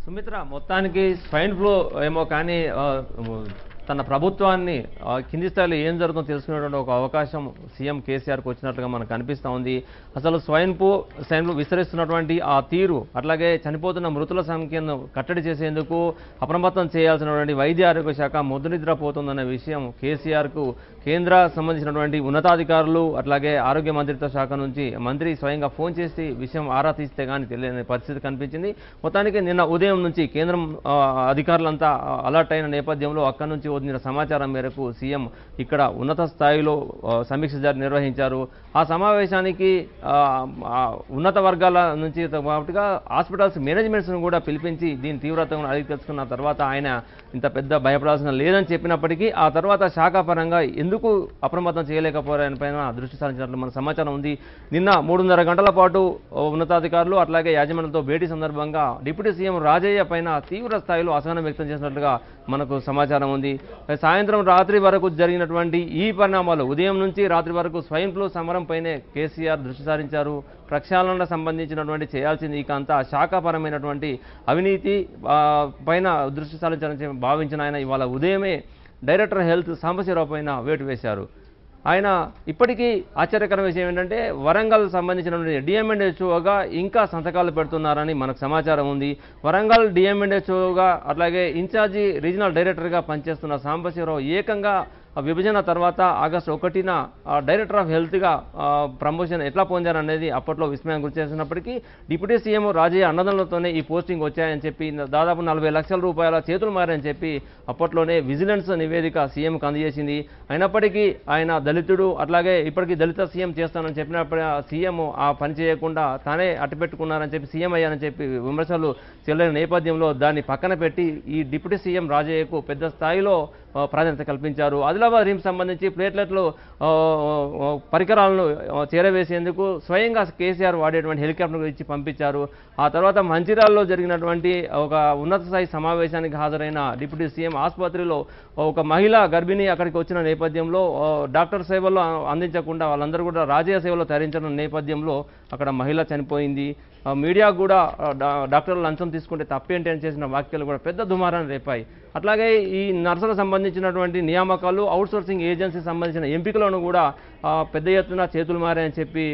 సుమిత్ర మొత్తానికి swine flu ఏమో కానీ తన ప్రభుత్వాన్ని కింది స్థాయిలో ఏం జరుగుతుందో తెలుసుకునేటువంటి ఒక అవకాశం సీఎం కేసీఆర్కి వచ్చినట్లుగా మనకు కనిపిస్తూ ఉంది. అసలు స్వైన్ ఫ్లూ విస్తరిస్తున్నటువంటి ఆ తీరు, అట్లాగే చనిపోతున్న మృతుల సంఖ్యను కట్టడి చేసేందుకు అప్రమత్తం చేయాల్సినటువంటి వైద్య ఆరోగ్య శాఖ ముద్దునిద్రపోతుందనే విషయం కేసీఆర్కు కేంద్ర సంబంధించినటువంటి ఉన్నతాధికారులు అట్లాగే ఆరోగ్య మంత్రిత్వ శాఖ నుంచి మంత్రి స్వయంగా ఫోన్ చేసి విషయం ఆరా తీస్తే కానీ తెలియని పరిస్థితి కనిపించింది. మొత్తానికి నిన్న ఉదయం నుంచి కేంద్రం అధికారులంతా అలర్ట్ అయిన నేపథ్యంలో అక్కడి నుంచి అందిన సమాచారం మేరకు సీఎం ఇక్కడ ఉన్నత స్థాయిలో సమీక్ష నిర్వహించారు. ఆ సమావేశానికి ఉన్నత వర్గాల నుంచి పాటుగా హాస్పిటల్స్ మేనేజ్మెంట్స్ను కూడా పిలిపించి దీని తీవ్రతను అడిగి తెలుసుకున్న తర్వాత ఆయన ఇంత పెద్ద భయపడాల్సిన లేదని చెప్పినప్పటికీ ఆ తర్వాత శాఖాపరంగా ఎందుకు అప్రమత్తం చేయలేకపోయారని పైన దృష్టి సారించినట్లు మన సమాచారం ఉంది. నిన్న 3.5 గంటల పాటు ఉన్నతాధికారులు అట్లాగే యాజమాన్యంతో భేటీ సందర్భంగా డిప్యూటీ సీఎం రాజయ్య పైన తీవ్ర స్థాయిలో అసహనం వ్యక్తం చేసినట్లుగా మనకు సమాచారం ఉంది. సాయంత్రం రాత్రి వరకు జరిగినటువంటి ఈ పరిణామాలు, ఉదయం నుంచి రాత్రి వరకు స్వైన్ ఫ్లూ సమరం పైనే కేసీఆర్ దృష్టి సారించారు. ప్రక్షాళన సంబంధించినటువంటి చేయాల్సింది ఇక అంతా శాఖాపరమైనటువంటి అవినీతి పైన దృష్టి సారించాలని భావించిన ఆయన ఇవాళ ఉదయమే డైరెక్టర్ హెల్త్ సాంబశివరావు పైన వేటు వేశారు. ఆయన ఇప్పటికీ ఆశ్చర్యకరమైన విషయం ఏంటంటే వరంగల్ సంబంధించినటువంటి డిఎంఎన్హెచ్ఓగా ఇంకా సంతకాలు పెడుతున్నారని మనకు సమాచారం ఉంది. వరంగల్ డిఎంఎన్హెచ్ఓగా అట్లాగే ఇన్ఛార్జి రీజనల్ డైరెక్టర్గా పనిచేస్తున్న సాంబశివరావు ఏకంగా విభజన తర్వాత ఆగస్టు 1న డైరెక్టర్ ఆఫ్ హెల్త్గా ప్రమోషన్ ఎట్లా పొందారనేది అప్పట్లో విస్మయం గురి చేసినప్పటికీ డిప్యూటీ సీఎం రాజయ్య అన్నదండలతోనే ఈ పోస్టింగ్ వచ్చాయని చెప్పి దాదాపు 40 లక్షల రూపాయల చేతులు మారని చెప్పి అప్పట్లోనే విజిలెన్స్ నివేదిక సీఎంకు అందజేసింది. అయినప్పటికీ ఆయన దళితుడు, అట్లాగే ఇప్పటికీ దళిత సీఎం చేస్తానని చెప్పినప్పుడు సీఎం ఆ పని చేయకుండా తానే అట్టుపెట్టుకున్నారని చెప్పి సీఎం అయ్యానని చెప్పి విమర్శలు చెల్లిన నేపథ్యంలో దాన్ని పక్కన పెట్టి ఈ డిప్యూటీ సీఎం రాజయ్యకు పెద్ద స్థాయిలో ప్రాధాన్యత కల్పించారు. ఆదిలాబాద్ రిమ్స్ సంబంధించి ప్లేట్లెట్లు పరికరాలను చేరవేసేందుకు స్వయంగా కేసీఆర్ వాడేటువంటి హెలికాప్టర్ ఇచ్చి పంపించారు. ఆ తర్వాత మంచిర్యాలలో జరిగినటువంటి ఒక ఉన్నత స్థాయి సమావేశానికి హాజరైన డిప్యూటీ సీఎం ఆసుపత్రిలో ఒక మహిళ గర్భిణి అక్కడికి వచ్చిన నేపథ్యంలో డాక్టర్ సేవల్లో అందించకుండా వాళ్ళందరూ కూడా రాజయ్య సేవలో తరించిన నేపథ్యంలో అక్కడ మహిళ చనిపోయింది. మీడియా కూడా డాక్టర్లు లంచం తీసుకుంటే తప్పేంటి అని చేసిన వ్యాఖ్యలు కూడా పెద్ద దుమారాన్ని రేపాయి. అట్లాగే ఈ నర్సులకు సంబంధించినటువంటి నియామకాలు, అవుట్సోర్సింగ్ ఏజెన్సీ సంబంధించిన ఎంపికలను కూడా పెద్ద ఎత్తున చేతులు మారాయని చెప్పి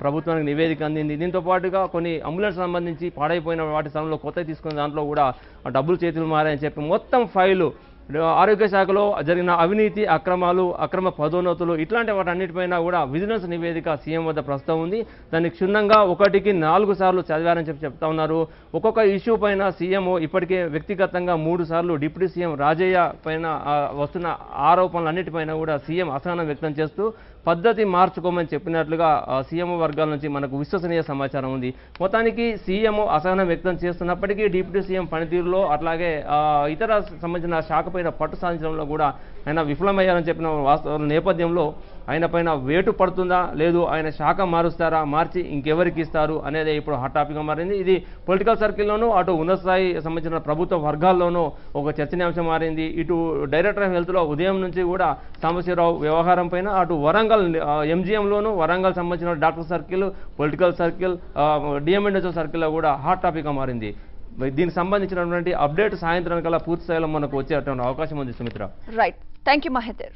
ప్రభుత్వానికి నివేదిక అందింది. దీంతో పాటుగా కొన్ని అంబులెన్స్ సంబంధించి పాడైపోయిన వాటి స్థలంలో కొత్తవి తీసుకున్న దాంట్లో కూడా డబ్బులు చేతులు మారాయని చెప్పి మొత్తం ఫైలు ఆరోగ్య శాఖలో జరిగిన అవినీతి, అక్రమాలు, అక్రమ పదోన్నతులు ఇట్లాంటి వాటన్నిటిపైన కూడా విజిలెన్స్ నివేదిక సీఎం వద్ద ప్రస్తుతం ఉంది. దాన్ని క్షుణ్ణంగా 1కి 4 సార్లు చదివారని చెప్పి చెప్తా ఉన్నారు. ఒక్కొక్క ఇష్యూ పైన సీఎం ఇప్పటికే వ్యక్తిగతంగా 3 సార్లు డిప్యూటీ సీఎం రాజయ్య పైన వస్తున్న ఆరోపణలన్నిటిపైన కూడా సీఎం అసహనం వ్యక్తం చేస్తూ పద్ధతి మార్చుకోమని చెప్పినట్లుగా సీఎం వర్గాల నుంచి మనకు విశ్వసనీయ సమాచారం ఉంది. మొత్తానికి సీఎం అసహనం వ్యక్తం చేస్తున్నప్పటికీ డిప్యూటీ సీఎం పనితీరులో అట్లాగే ఇతర సంబంధించిన శాఖ పైన పట్టు సాధించడంలో కూడా ఆయన విఫలమయ్యారని చెప్పిన వాస్తవ నేపథ్యంలో ఆయన పైన వేటు పడుతుందా, లేదు ఆయన శాఖ మారుస్తారా, మార్చి ఇంకెవరికి ఇస్తారు అనేది ఇప్పుడు హాట్ టాపిక్గా మారింది. ఇది పొలిటికల్ సర్కిల్లోనూ అటు ఉన్నత స్థాయి సంబంధించిన ప్రభుత్వ వర్గాల్లోనూ ఒక చర్చనీయాంశం మారింది. ఇటు డైరెక్టర్ ఆఫ్ హెల్త్లో ఉదయం నుంచి కూడా సాంబశివరావు వ్యవహారం పైన, అటు వరంగల్ ఎంజీఎంలోనూ వరంగల్ సంబంధించిన doctor circle, political circle, DM&HO సర్కిల్లో కూడా హాట్ టాపిక్గా మారింది. దీనికి సంబంధించినటువంటి అప్డేట్ సాయంత్రం కల్లా పూర్తి స్థాయిలో మనకు వచ్చేటువంటి అవకాశం ఉంది Sumitra. Right, thank you Mahender.